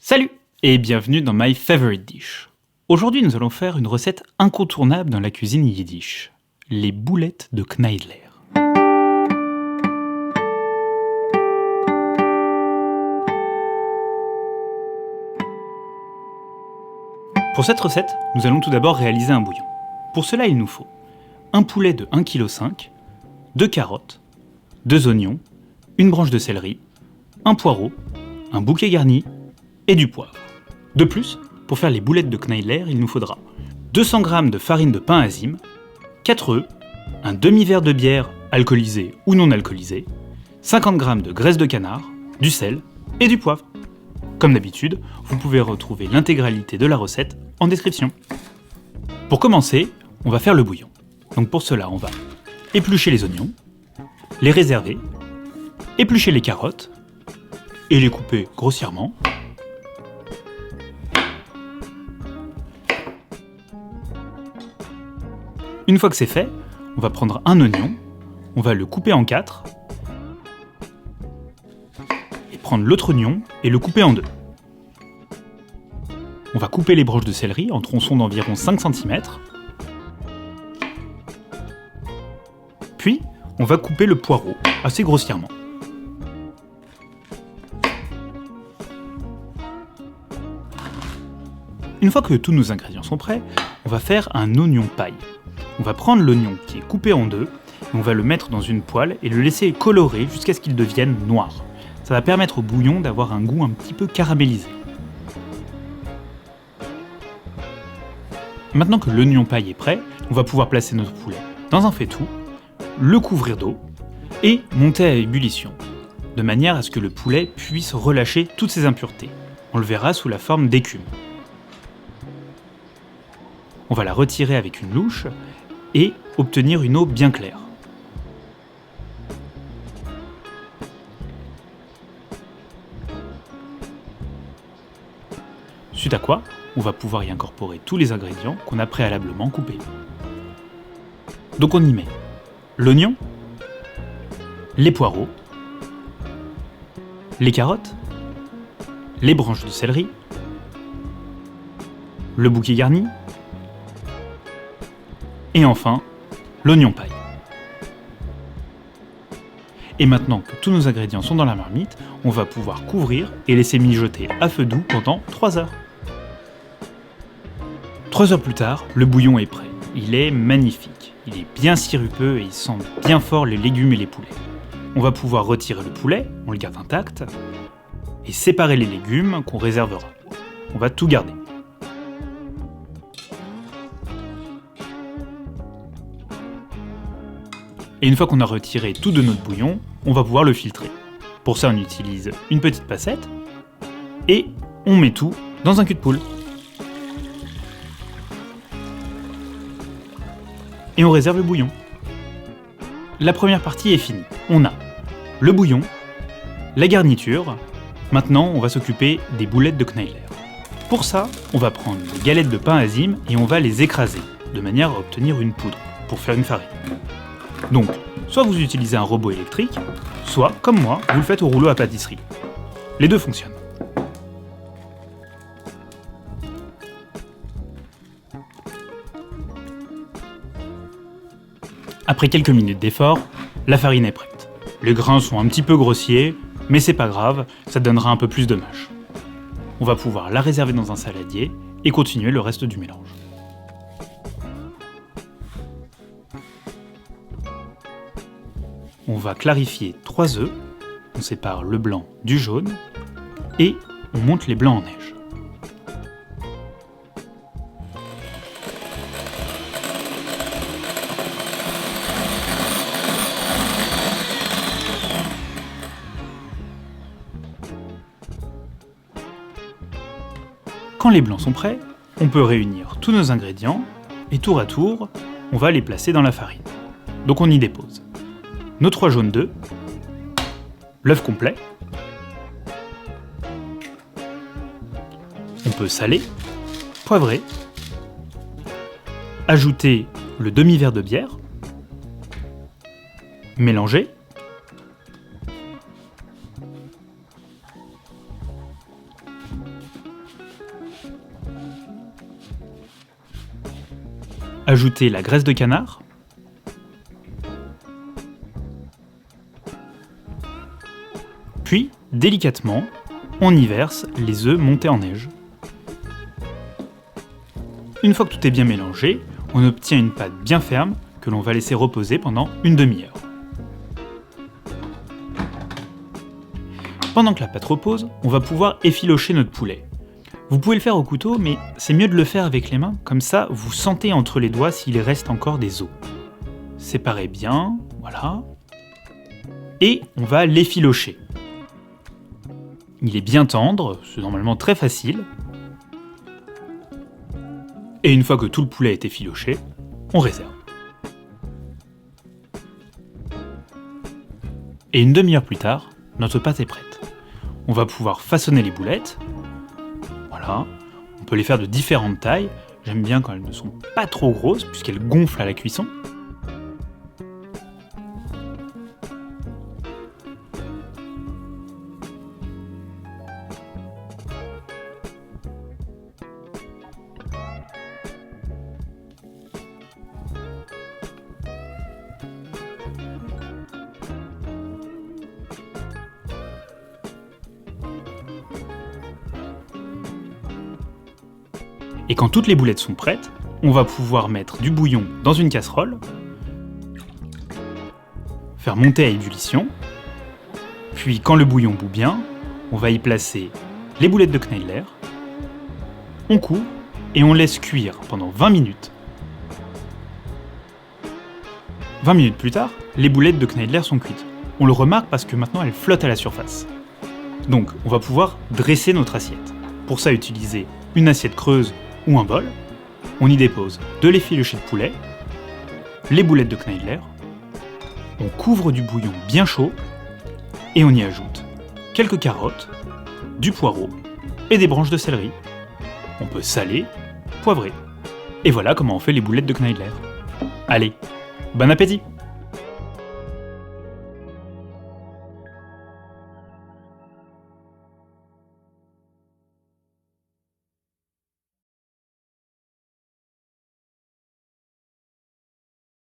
Salut et bienvenue dans My Favorite Dish. Aujourd'hui nous allons faire une recette incontournable dans la cuisine yiddish, les boulettes de Kneidler. Pour cette recette, nous allons tout d'abord réaliser un bouillon. Pour cela il nous faut un poulet de 1,5 kg, 2 carottes, 2 oignons, une branche de céleri, un poireau, un bouquet garni et du poivre. De plus, pour faire les boulettes de Kneidler, il nous faudra 200 g de farine de pain azime, 4 œufs, un demi-verre de bière alcoolisée ou non alcoolisée, 50 g de graisse de canard, du sel et du poivre. Comme d'habitude, vous pouvez retrouver l'intégralité de la recette en description. Pour commencer, on va faire le bouillon. Donc pour cela, on va éplucher les oignons, les réserver, éplucher les carottes et les couper grossièrement. Une fois que c'est fait, on va prendre un oignon, on va le couper en 4 et prendre l'autre oignon et le couper en 2. On va couper les branches de céleri en tronçons d'environ 5 cm. Puis, on va couper le poireau assez grossièrement. Une fois que tous nos ingrédients sont prêts, on va faire un oignon paille. On va prendre l'oignon qui est coupé en 2, et on va le mettre dans une poêle et le laisser colorer jusqu'à ce qu'il devienne noir. Ça va permettre au bouillon d'avoir un goût un petit peu caramélisé. Maintenant que l'oignon paille est prêt, on va pouvoir placer notre poulet dans un faitout, le couvrir d'eau et monter à ébullition, de manière à ce que le poulet puisse relâcher toutes ses impuretés. On le verra sous la forme d'écume. On va la retirer avec une louche et obtenir une eau bien claire. Suite à quoi, on va pouvoir y incorporer tous les ingrédients qu'on a préalablement coupés. Donc on y met l'oignon, les poireaux, les carottes, les branches de céleri, le bouquet garni, et enfin, l'oignon paille. Et maintenant que tous nos ingrédients sont dans la marmite, on va pouvoir couvrir et laisser mijoter à feu doux pendant 3 heures. 3 heures plus tard, le bouillon est prêt. Il est magnifique. Il est bien sirupeux et il sent bien fort les légumes et les poulets. On va pouvoir retirer le poulet, on le garde intact, et séparer les légumes qu'on réservera. On va tout garder. Et une fois qu'on a retiré tout de notre bouillon, on va pouvoir le filtrer. Pour ça, on utilise une petite passette et on met tout dans un cul de poule. Et on réserve le bouillon. La première partie est finie. On a le bouillon, la garniture. Maintenant, on va s'occuper des boulettes de Kneidler. Pour ça, on va prendre les galettes de pain azime et on va les écraser, de manière à obtenir une poudre, pour faire une farine. Donc, soit vous utilisez un robot électrique, soit, comme moi, vous le faites au rouleau à pâtisserie. Les deux fonctionnent. Après quelques minutes d'effort, la farine est prête. Les grains sont un petit peu grossiers, mais c'est pas grave, ça donnera un peu plus de mâche. On va pouvoir la réserver dans un saladier et continuer le reste du mélange. On va clarifier 3 œufs, on sépare le blanc du jaune et on monte les blancs en neige. Quand les blancs sont prêts, on peut réunir tous nos ingrédients et tour à tour, on va les placer dans la farine. Donc on y dépose nos 3 jaunes d'œufs, l'œuf complet, on peut saler, poivrer, ajouter le demi-verre de bière, mélanger, ajouter la graisse de canard, puis, délicatement, on y verse les œufs montés en neige. Une fois que tout est bien mélangé, on obtient une pâte bien ferme que l'on va laisser reposer pendant une demi-heure. Pendant que la pâte repose, on va pouvoir effilocher notre poulet. Vous pouvez le faire au couteau, mais c'est mieux de le faire avec les mains, comme ça vous sentez entre les doigts s'il reste encore des os. Séparez bien, voilà. Et on va l'effilocher. Il est bien tendre, c'est normalement très facile. Et une fois que tout le poulet est effiloché, on réserve. Et une demi-heure plus tard, notre pâte est prête. On va pouvoir façonner les boulettes. Voilà. On peut les faire de différentes tailles. J'aime bien quand elles ne sont pas trop grosses, puisqu'elles gonflent à la cuisson. Et quand toutes les boulettes sont prêtes, on va pouvoir mettre du bouillon dans une casserole, faire monter à ébullition, puis quand le bouillon bout bien, on va y placer les boulettes de Kneidler, on couvre et on laisse cuire pendant 20 minutes. 20 minutes plus tard, les boulettes de Kneidler sont cuites. On le remarque parce que maintenant elles flottent à la surface. Donc on va pouvoir dresser notre assiette. Pour ça, utiliser une assiette creuse ou un bol, on y dépose de l'effiloché de poulet, les boulettes de Kneidler, on couvre du bouillon bien chaud et on y ajoute quelques carottes, du poireau et des branches de céleri. On peut saler, poivrer. Et voilà comment on fait les boulettes de Kneidler. Allez, bon appétit!